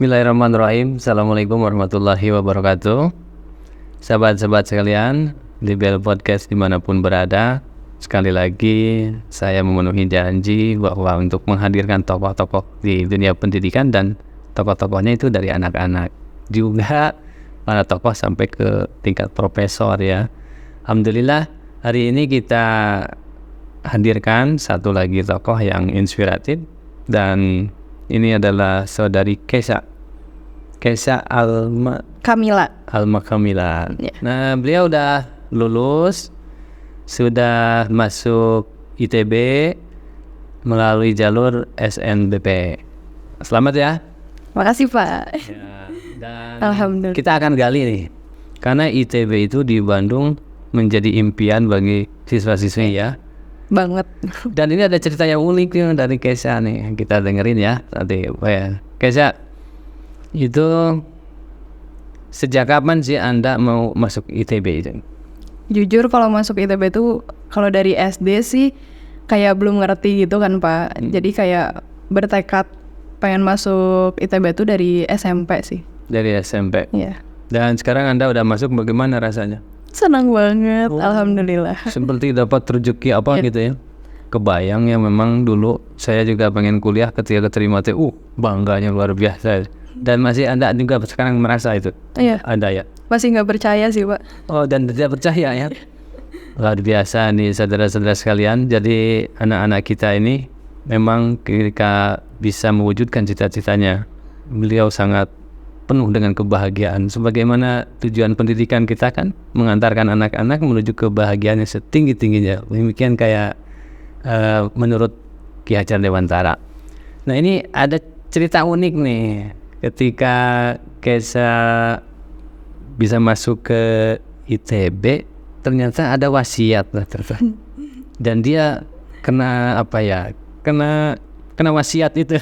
Bismillahirrahmanirrahim. Assalamualaikum warahmatollahi wabarakatuh. Sahabat-sahabat sekalian, di Bel Podcast dimanapun berada, sekali lagi saya memenuhi janji bahwa untuk menghadirkan tokoh-tokoh di dunia pendidikan, dan tokoh-tokohnya itu dari anak-anak, juga para tokoh sampai ke tingkat profesor ya. Alhamdulillah hari ini kita hadirkan satu lagi tokoh yang inspiratif, dan ini adalah saudari Keisha Kamila. Yeah. Nah, beliau udah lulus, sudah masuk ITB melalui jalur SNBP. Selamat ya. Makasih Pak. Ya, dan Alhamdulillah. kita akan gali nih, karena ITB itu di Bandung menjadi impian bagi siswa-siswi ya. Banget. Dan ini ada cerita yang unik nih dari Keisha nih, kita dengerin ya nanti. Keisha, itu sejak kapan sih Anda mau masuk ITB itu? Jujur kalau masuk ITB itu kalau dari SD sih kayak belum ngerti gitu kan Pak. Jadi kayak bertekad pengen masuk ITB itu dari SMP sih. Dari SMP? Iya. Dan sekarang Anda udah masuk, bagaimana rasanya? Senang banget, alhamdulillah. Seperti dapat rezeki apa gitu ya. Kebayang ya, memang dulu saya juga pengen kuliah, ketika keterima tuh bangganya luar biasa. Dan masih Anda juga sekarang merasa itu? Iya. Ada ya? Masih nggak percaya sih Pak. Oh, dan tidak percaya ya? Luar biasa nih saudara-saudara sekalian. Jadi anak-anak kita ini memang ketika bisa mewujudkan cita-citanya, beliau sangat penuh dengan kebahagiaan. Sebagaimana tujuan pendidikan kita kan mengantarkan anak-anak menuju kebahagiaan yang setinggi-tingginya. Demikian kayak menurut Ki Hajar Dewantara. Nah, ini ada cerita unik nih ketika Keisha bisa masuk ke ITB, ternyata ada wasiat lah ternyata. Dan dia kena apa ya? Kena wasiat itu.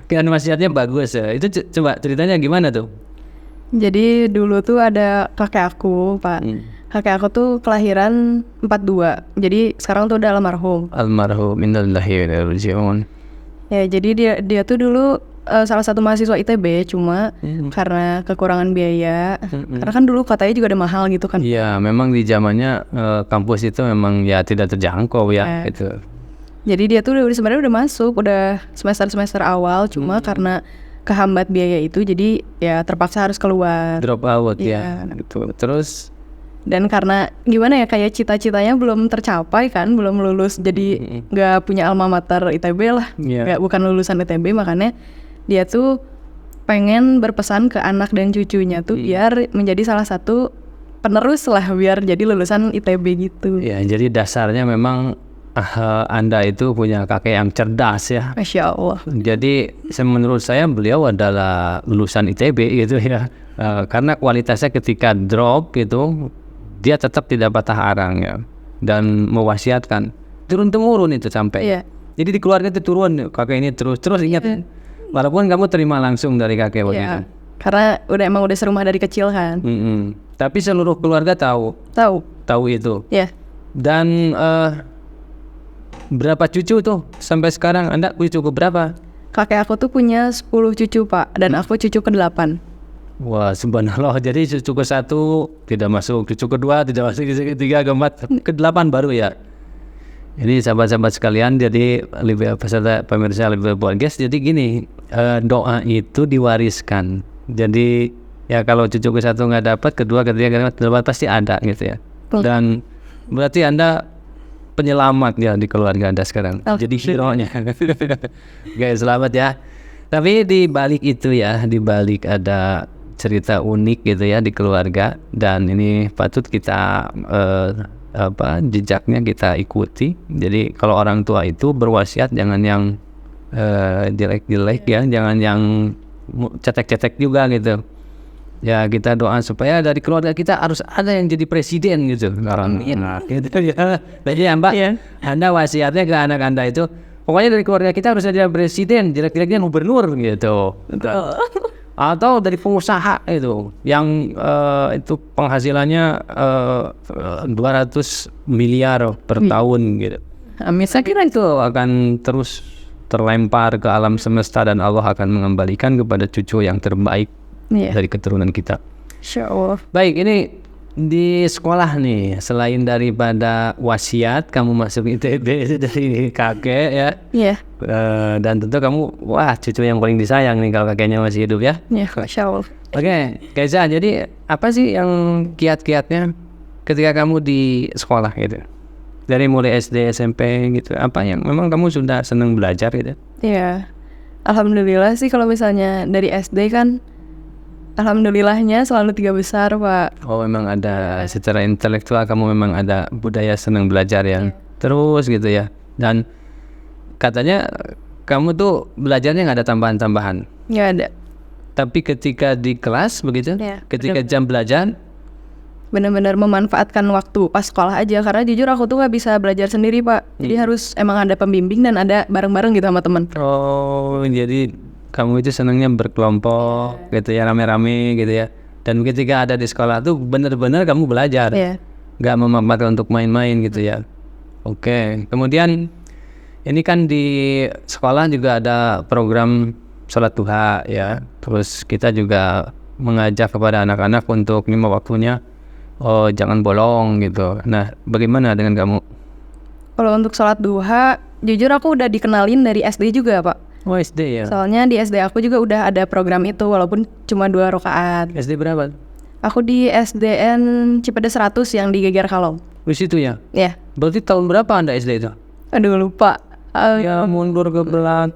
Kan wasiatnya bagus ya. Itu coba ceritanya gimana tuh? Jadi dulu tuh ada kakek aku Pak. Kakek aku tuh kelahiran 42. Jadi sekarang tuh udah almarhum. Almarhum, innalillahi wa inna ilaihi raji'un. Ya, jadi dia tuh dulu salah satu mahasiswa ITB, cuma karena kekurangan biaya. Karena kan dulu katanya juga ada mahal gitu kan. Iya, memang di zamannya kampus itu memang ya tidak terjangkau ya gitu. Jadi dia tuh sebenarnya udah masuk, udah semester awal, cuma karena kehambat biaya itu, jadi ya terpaksa harus keluar. Drop out ya gitu. Terus dan karena gimana ya, kayak cita-citanya belum tercapai kan, belum lulus, jadi nggak punya alma mater ITB lah, bukan lulusan ITB, makanya dia tuh pengen berpesan ke anak dan cucunya tuh biar menjadi salah satu penerus lah, biar jadi lulusan ITB gitu. Ya, jadi dasarnya memang Anda itu punya kakek yang cerdas ya. Masya Allah. Jadi menurut saya beliau adalah lulusan ITB gitu ya. Karena kualitasnya ketika drop gitu, dia tetap tidak patah arang ya, dan mewasiatkan turun-temurun itu sampai. Iya. Jadi di keluarga itu turun, kakek ini terus ingat. Walaupun kamu terima langsung dari kakek begitu. Karena emang udah serumah dari kecil kan. Tapi seluruh keluarga tahu itu. Iya. Dan berapa cucu tuh sampai sekarang? Anda cucu ke berapa? Kakek aku tuh punya 10 cucu Pak, dan aku cucu ke-8. Wah, subhanallah. Jadi cucu ke-1 tidak masuk, cucu ke-2 tidak masuk, cucu ke-3, ke-4, ke-8 baru ya. Ini sahabat-sahabat sekalian, jadi peserta pemirsa Live Podcast, jadi gini, doa itu diwariskan. Jadi ya kalau cucu ke-1 nggak dapat, ke-2, ke-3, ke-4 pasti ada gitu ya. Dan berarti Anda penyelamat ya di keluarga Anda sekarang. Jadi hero-nya. Guys, selamat ya. Tapi di balik itu ya, di balik ada cerita unik gitu ya di keluarga, dan ini patut kita jejaknya kita ikuti. Jadi kalau orang tua itu berwasiat jangan yang jelek-jelek ya, jangan yang cetek-cetek juga gitu. Ya, kita doa supaya dari keluarga kita harus ada yang jadi presiden gitu. Gitu ya. Jadi Mbak, Anda wasiatnya ke anak Anda itu, pokoknya dari keluarga kita harus ada presiden, jelek-jeleknya gubernur gitu. Atau dari pengusaha itu yang itu penghasilannya 200 miliar per tahun gitu. Amin. Saya kira itu akan terus terlempar ke alam semesta dan Allah akan mengembalikan kepada cucu yang terbaik dari keturunan kita. Insyaallah. Baik, ini di sekolah nih, selain daripada wasiat kamu masuk ITB itu dari kakek ya. Iya. Dan tentu kamu cucu yang paling disayang nih kalau kakeknya masih hidup ya. Iya, insyaallah. Oke, Keza, jadi apa sih yang kiat-kiatnya ketika kamu di sekolah gitu? Dari mulai SD, SMP gitu, apa yang memang kamu sudah senang belajar gitu? Iya, alhamdulillah sih kalau misalnya dari SD kan, alhamdulillahnya selalu 3 besar Pak. Oh, memang ada secara intelektual kamu memang ada budaya senang belajar ya, terus gitu ya. Dan katanya kamu tuh belajarnya nggak ada tambahan-tambahan. Nggak ada. Tapi ketika di kelas begitu, ketika jam belajar, benar-benar memanfaatkan waktu pas sekolah aja, karena jujur aku tuh nggak bisa belajar sendiri Pak. Jadi harus emang ada pembimbing dan ada bareng-bareng gitu sama teman. Oh, jadi kamu itu senangnya berkelompok gitu ya, rame-rame gitu ya. Dan ketika ada di sekolah tuh benar-benar kamu belajar, nggak memanfaatkan untuk main-main gitu ya. Oke, kemudian ini kan di sekolah juga ada program sholat duha ya. Terus kita juga mengajak kepada anak-anak untuk 5 waktunya, jangan bolong gitu. Nah, bagaimana dengan kamu? Kalau untuk sholat duha, jujur aku udah dikenalin dari SD juga Pak. Oh, SD ya? Soalnya di SD aku juga udah ada program itu, walaupun cuma 2 rakaat. SD berapa? Aku di SDN Cipedes 100 yang di Geger Kalong. Di situ ya? Iya. Berarti tahun berapa Anda SD itu? Aduh lupa. Ya mundur ke belakang.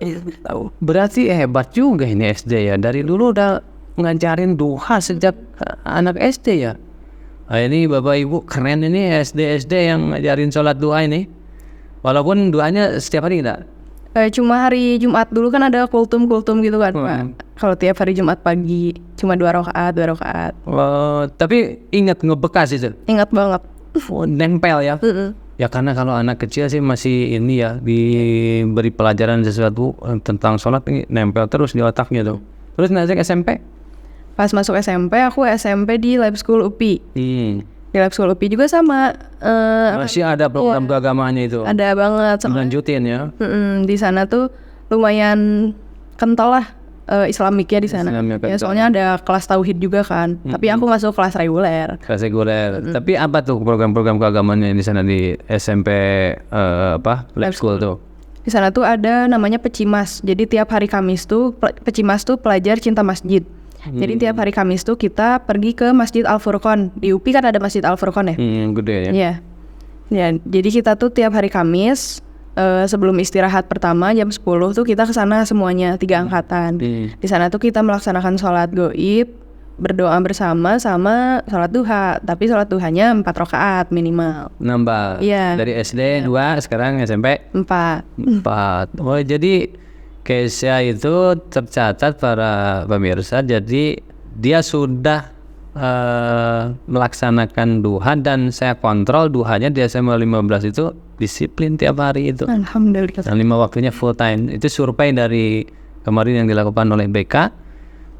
Berarti hebat juga ini SD ya. Dari dulu udah ngajarin duha sejak anak SD ya. Nah, ini Bapak Ibu keren ini SD yang ngajarin sholat duha ini. Walaupun duanya setiap hari enggak? Cuma hari Jumat dulu kan ada kultum gitu kan Pak. Kalau tiap hari Jumat pagi cuma 2 rakaat. Tapi ingat ngebekas itu? Ingat banget. Nempel ya? Ya karena kalau anak kecil sih masih ini ya, diberi pelajaran sesuatu tentang sholat ini nempel terus di otaknya tuh. Terus nanti SMP? Pas masuk SMP, aku SMP di Lab School UPI. Di Lab School UPI juga sama. Masih ada program keagamaannya itu? Ada banget. Lanjutin ya? Di sana tuh lumayan kental lah Islamiknya di sana. Ya soalnya ada kelas tauhid juga kan. Tapi aku masuk kelas reguler. Kelas reguler. Tapi apa tuh program-program keagamaannya di sana di SMP Lab School tuh? Di sana tuh ada namanya Pecimas. Jadi tiap hari Kamis tuh Pecimas tuh pelajar cinta masjid. Jadi tiap hari Kamis tuh kita pergi ke Masjid Al Furqon. Di UPI kan ada Masjid Al Furqon ya? Gede ya? Iya. Ya, jadi kita tuh tiap hari Kamis sebelum istirahat pertama jam 10 tuh kita ke sana semuanya 3 angkatan. Di sana tuh kita melaksanakan sholat gaib, berdoa bersama sama sholat duha. Tapi sholat duhanya 4 rakaat minimal. Nambah. Iya. Dari SD 2, sekarang SMP 4. Oh, jadi Keisha itu tercatat para pemirsa, jadi dia sudah melaksanakan duha dan saya kontrol duhanya di SMA 15 itu disiplin tiap hari itu. Alhamdulillah. Dan 5 waktunya full time. Itu survei dari kemarin yang dilakukan oleh BK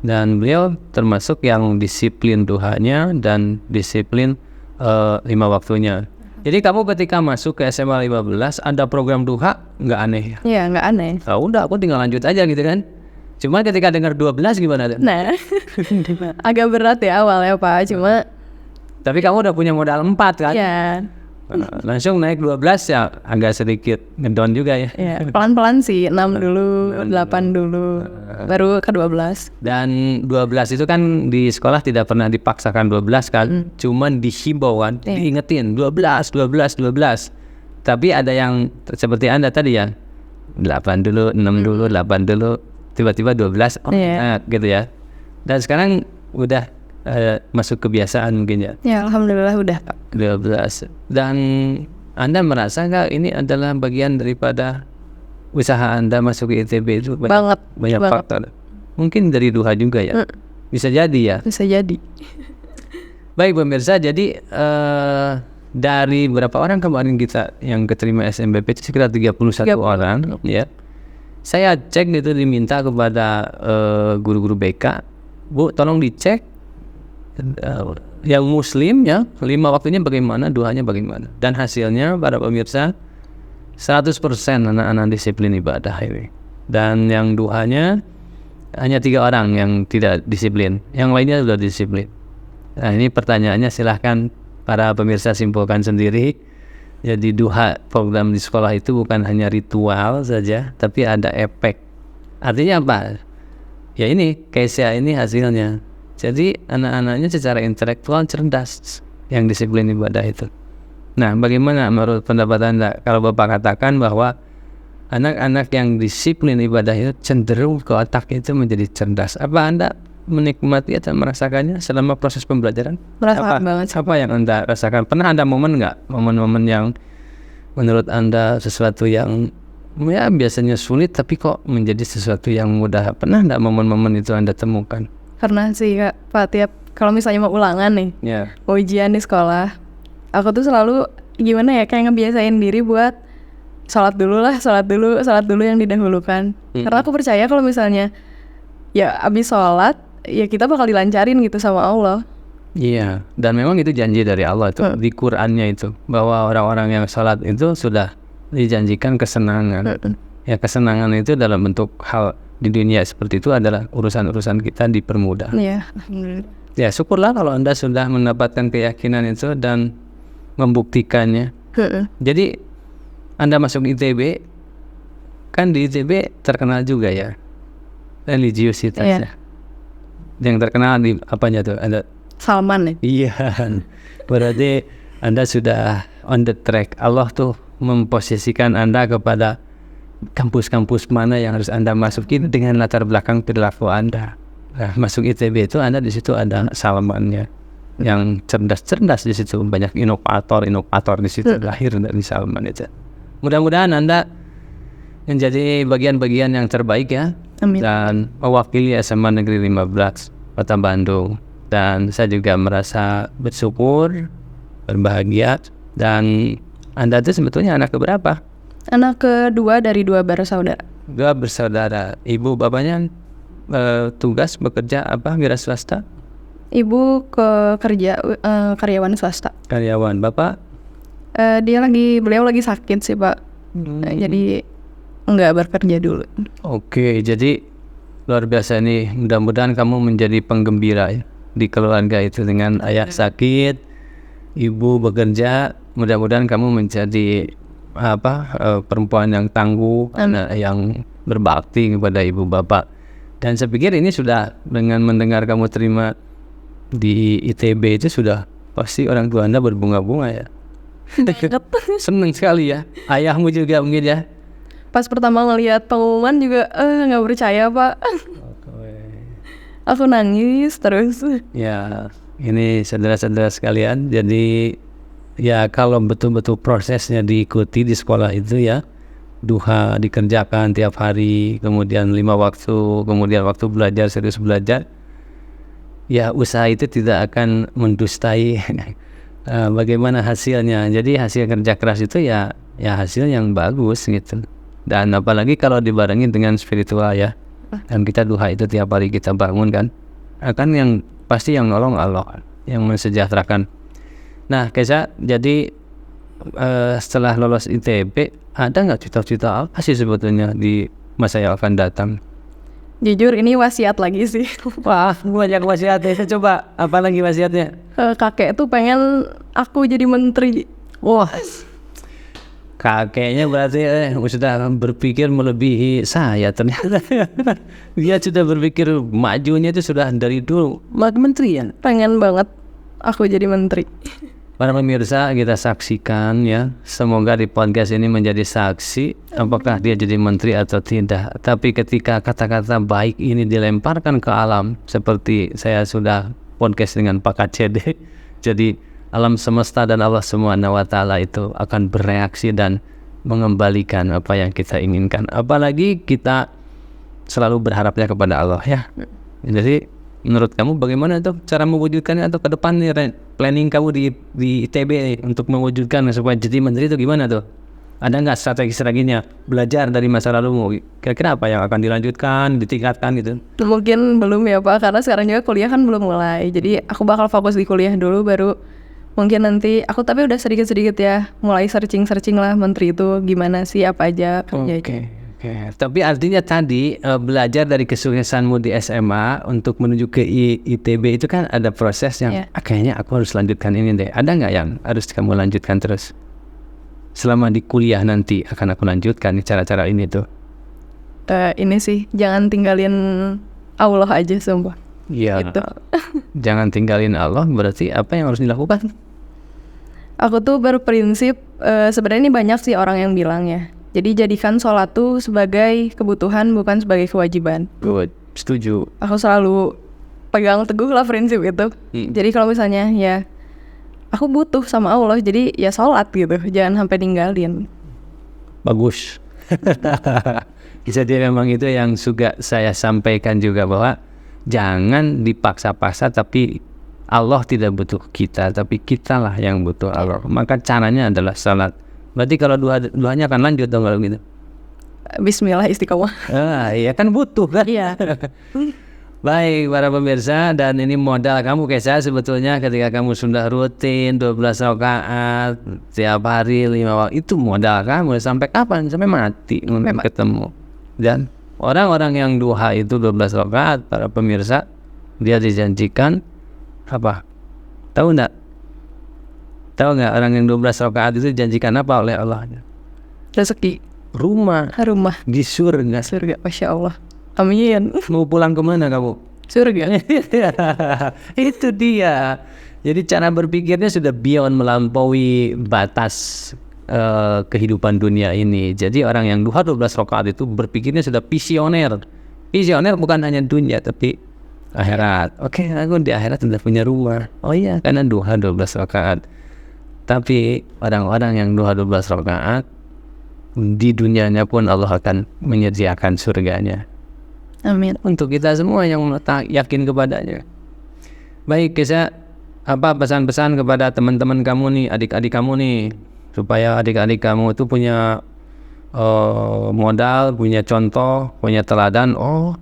dan beliau termasuk yang disiplin duhanya dan disiplin 5 waktunya. Jadi kamu ketika masuk ke SMA 15 ada program duha, nggak aneh ya? Iya, nggak aneh. Nah, udah aku tinggal lanjut aja gitu kan. Cuma ketika dengar 12 gimana tuh? Nah, agak berat ya awalnya Pak, cuma tapi kamu udah punya modal 4 kan? Iya. Langsung naik 12 ya agak sedikit ngedown juga ya. Iya, pelan-pelan sih, 6 dulu, 8 dulu, baru ke 12. Dan 12 itu kan di sekolah tidak pernah dipaksakan 12 kan, cuman dihimbau kan, diingetin 12. Tapi ada yang seperti Anda tadi ya, 8 dulu, 6 dulu, 8 dulu, tiba-tiba 12, gitu ya. Dan sekarang udah masuk kebiasaan mungkin ya. Ya alhamdulillah udah Pak. 12. Dan Anda merasa nggak ini adalah bagian daripada usaha Anda masuk ke ITB itu? Banyak faktor. Mungkin dari duha juga ya. Bisa jadi ya. Bisa jadi. Baik pemirsa, jadi dari berapa orang kemarin kita yang keterima SNBP itu sekitar 31 orang ya. Saya cek itu diminta kepada guru-guru BK, Bu tolong dicek yang muslim ya 5 waktunya bagaimana, duhanya bagaimana. Dan hasilnya para pemirsa 100% anak-anak disiplin ibadah ini. Dan yang duhanya hanya 3 orang yang tidak disiplin, yang lainnya sudah disiplin. Nah ini pertanyaannya, silahkan para pemirsa simpulkan sendiri. Jadi duha program di sekolah itu bukan hanya ritual saja, tapi ada efek. Artinya apa? Ya ini, KSA ini hasilnya. Jadi anak-anaknya secara intelektual cerdas yang disiplin ibadah itu. Nah bagaimana menurut pendapat Anda kalau Bapak katakan bahwa anak-anak yang disiplin ibadah itu cenderung ke otak itu menjadi cerdas? Apa Anda menikmati atau merasakannya selama proses pembelajaran? Merasakan banget. Apa yang Anda rasakan? Pernah ada momen nggak? Momen-momen yang menurut Anda sesuatu yang ya biasanya sulit tapi kok menjadi sesuatu yang mudah? Pernah nggak momen-momen itu Anda temukan? Pernah sih Kak, Pak, tiap kalau misalnya mau ulangan nih, mau ujian di sekolah, aku tuh selalu gimana ya, kayak ngebiasain diri buat sholat dulu yang didahulukan. Karena aku percaya kalau misalnya ya abis sholat, ya kita bakal dilancarin gitu sama Allah. Iya, dan memang itu janji dari Allah itu di Qur'annya itu, bahwa orang-orang yang sholat itu sudah dijanjikan kesenangan. Ya kesenangan itu dalam bentuk hal di dunia seperti itu adalah urusan-urusan kita dipermudah. Iya. Ya syukurlah kalau Anda sudah mendapatkan keyakinan itu dan membuktikannya. Jadi Anda masuk ITB, kan di ITB terkenal juga ya religiusitasnya. Yang terkenal di apanya tuh? Ada Salman ya? Iya, berarti Anda sudah on the track. Allah tuh memposisikan Anda kepada kampus-kampus mana yang harus Anda masuki dengan latar belakang perilaku Anda. Nah, masuk ITB itu Anda di situ ada Salmannya, yang cerdas-cerdas di situ, banyak inovator di situ lahir dari Salman itu. Mudah-mudahan Anda menjadi bagian-bagian yang terbaik ya. Amin. Dan mewakili SMA Negeri 15 Kota Bandung. Dan saya juga merasa bersyukur, berbahagia. Dan Anda itu sebetulnya anak keberapa? Anak kedua dari 2 bersaudara. 2 bersaudara. Ibu bapaknya tugas bekerja apa? Wira swasta? Ibu kerja karyawan swasta. Karyawan. Bapak? Beliau lagi sakit sih Pak. Jadi nggak bekerja dulu. Oke, jadi luar biasa nih. Mudah-mudahan kamu menjadi penggembira ya di keluarga itu, dengan ayah sakit, ibu bekerja. Mudah-mudahan kamu menjadi perempuan yang tangguh, yang berbakti kepada ibu bapak. Dan saya pikir ini sudah, dengan mendengar kamu terima di ITB itu sudah pasti orang tua Anda berbunga-bunga ya. Seneng sekali ya. Ayahmu juga mungkin ya. Pas pertama ngelihat pengumuman juga nggak percaya Pak. Aku nangis terus. Ya, ini saudara-saudara sekalian. Jadi ya kalau betul-betul prosesnya diikuti di sekolah itu ya, duha dikerjakan tiap hari, kemudian 5 waktu, kemudian waktu belajar, serius belajar, ya usaha itu tidak akan mendustai bagaimana hasilnya. Jadi hasil kerja keras itu ya hasil yang bagus gitu. Dan apalagi kalau dibarengi dengan spiritual ya. Dan kita duha itu tiap hari kita bangun kan. Akan yang pasti yang nolong Allah, yang mensejahterakan. Nah, Kesa, jadi setelah lolos ITB, ada nggak cita-cita apa sih sebetulnya di masa yang akan datang? Jujur ini wasiat lagi sih. Wah, banyak wasiatnya. Saya coba, apa lagi wasiatnya? Kakek tuh pengen aku jadi menteri. Wah, kakeknya berarti sudah berpikir melebihi saya ternyata. Dia sudah berpikir majunya itu sudah dari dulu. Menteri ya? Pengen banget aku jadi menteri. Para pemirsa, kita saksikan ya. Semoga di podcast ini menjadi saksi apakah dia jadi menteri atau tidak. Tapi ketika kata-kata baik ini dilemparkan ke alam, seperti saya sudah podcast dengan Pak KCD, jadi alam semesta dan Allah Subhanahu wa Ta'ala itu akan bereaksi dan mengembalikan apa yang kita inginkan. Apalagi kita selalu berharapnya kepada Allah ya. Jadi menurut kamu bagaimana tuh cara mewujudkannya atau ke depan nih planning kamu di ITB nih, untuk mewujudkan supaya jadi menteri itu gimana tuh? Ada nggak strategi-strateginya belajar dari masa lalumu? Kira-kira apa yang akan dilanjutkan, ditingkatkan gitu? Mungkin belum ya Pak, karena sekarang juga kuliah kan belum mulai. Jadi aku bakal fokus di kuliah dulu, baru mungkin nanti aku, tapi udah sedikit-sedikit ya mulai searching lah menteri itu gimana sih, apa aja kerjanya. Oke. Oke, tapi artinya tadi belajar dari kesuksesanmu di SMA untuk menuju ke ITB itu kan ada proses yang kayaknya aku harus lanjutkan ini deh. Ada nggak yang harus kamu lanjutkan terus? Selama di kuliah nanti akan aku lanjutkan cara-cara ini tuh. Ini sih, jangan tinggalin Allah aja sumpah. Iya. Itu. Jangan tinggalin Allah, berarti apa yang harus dilakukan? Aku tuh berprinsip, sebenarnya ini banyak sih orang yang bilang ya. Jadi jadikan sholat tuh sebagai kebutuhan bukan sebagai kewajiban. Good, setuju. Aku selalu pegang teguh lah prinsip itu. Jadi kalau misalnya ya aku butuh sama Allah, jadi ya sholat gitu, jangan sampai ninggalin. Bagus. Jadi memang itu yang juga saya sampaikan juga, bahwa jangan dipaksa-paksa, tapi Allah tidak butuh kita, tapi kitalah yang butuh Allah. Maka caranya adalah sholat. Berarti kalau duanya akan lanjut dong kalau gitu. Bismillah istiqomah. Iya kan butuh kan. Iya. Baik para pemirsa, dan ini modal kamu Kesa sebetulnya ketika kamu sudah rutin 12 rakaat tiap hari 5 waktu, itu modal kamu sampai kapan? Sampai mati untuk ketemu. Dan orang-orang yang duha itu 12 rakaat para pemirsa, dia dijanjikan apa? Tahu enggak? Tahu nggak orang yang 12 rakaat itu dijanjikan apa oleh Allah? Rezeki. Rumah di surga. Surga, Masya Allah. Amin. Mau pulang kemana kamu? Surga. Itu dia. Jadi cara berpikirnya sudah beyond, melampaui batas kehidupan dunia ini. Jadi orang yang duha 12 rakaat itu berpikirnya sudah visioner. Visioner bukan hanya dunia tapi akhirat. Oke, aku di akhirat sudah punya rumah. Oh iya, karena duha 12 rakaat. Tapi orang-orang yang duha 12 rakaat, di dunianya pun Allah akan menyediakan surganya. Amin. Untuk kita semua yang yakin kepadanya. Baik, Kesa, apa pesan-pesan kepada teman-teman kamu nih, adik-adik kamu nih, supaya adik-adik kamu itu punya modal, punya contoh, punya teladan. Oh,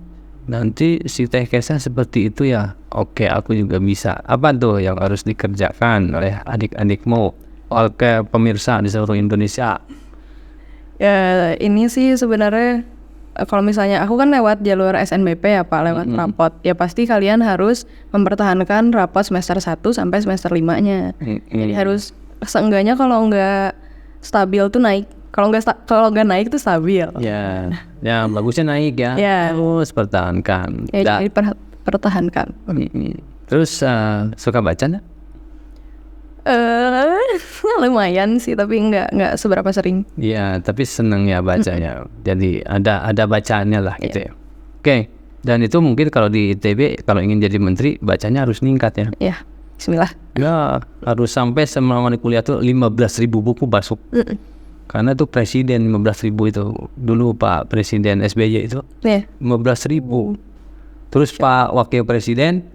nanti si Teh Kesa seperti itu ya. Oke, aku juga bisa. Apa tuh yang harus dikerjakan oleh adik-adikmu, oleh pemirsa di seluruh Indonesia? Ya, ini sih sebenarnya kalau misalnya aku kan lewat jalur SNBP ya Pak, lewat rapot. Ya pasti kalian harus mempertahankan rapot semester 1 sampai semester 5-nya. Jadi harus seenggaknya kalau nggak stabil tuh naik. Kalau nggak naik tuh stabil. Ya, ya bagusnya naik ya. Terus pertahankan. Ya, jadi pertahankan. Terus suka baca nggak? Lumayan sih, tapi nggak seberapa sering. Iya, tapi seneng ya bacanya. Jadi ada bacaannya lah gitu ya. Oke, dan itu mungkin kalau di ITB kalau ingin jadi menteri bacanya harus meningkat ya. Iya, bismillah. Ya, harus sampai selama di kuliah tuh 15.000 buku masuk. Karena tuh presiden 15.000 itu. Dulu Pak Presiden SBY itu 15.000. Terus Pak Wakil Presiden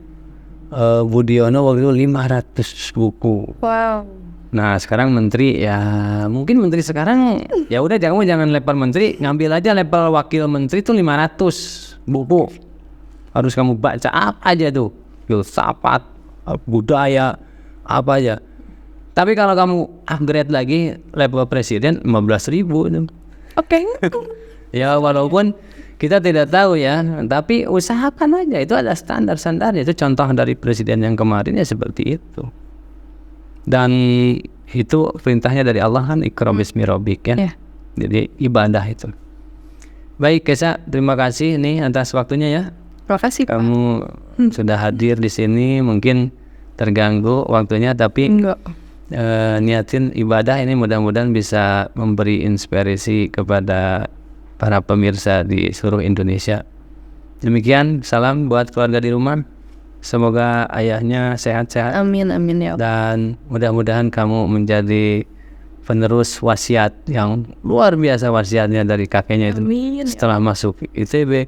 Budiono waktu itu 500 buku. Wow. Nah sekarang menteri ya, mungkin menteri sekarang ya udah jangan level menteri, ngambil aja level wakil menteri tuh 500 buku. Harus kamu baca apa aja tuh, filsafat, budaya, apa aja. Tapi kalau kamu upgrade lagi level presiden 15.000. Oke. Ya walaupun kita tidak tahu ya, tapi usahakan aja, itu ada standar-standarnya. Itu contoh dari presiden yang kemarin ya seperti itu. Dan itu perintahnya dari Allah kan, Iqra bismi rabbik ya. Jadi ibadah itu. Baik Kesa, terima kasih nih atas waktunya ya. Terima kasih Pak. Kamu sudah hadir di sini, mungkin terganggu waktunya, tapi niatin ibadah ini mudah-mudahan bisa memberi inspirasi kepada para pemirsa di seluruh Indonesia. Demikian, salam buat keluarga di rumah. Semoga ayahnya sehat-sehat. Amin, amin ya. Dan mudah-mudahan kamu menjadi penerus wasiat yang luar biasa, wasiatnya dari kakeknya itu. Amin, setelah masuk ITB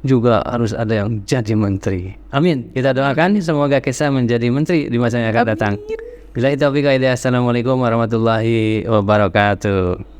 juga harus ada yang jadi menteri. Amin. Kita doakan semoga Kesa menjadi menteri di masa yang akan datang. Bila itu, Assalamualaikum warahmatullahi wabarakatuh.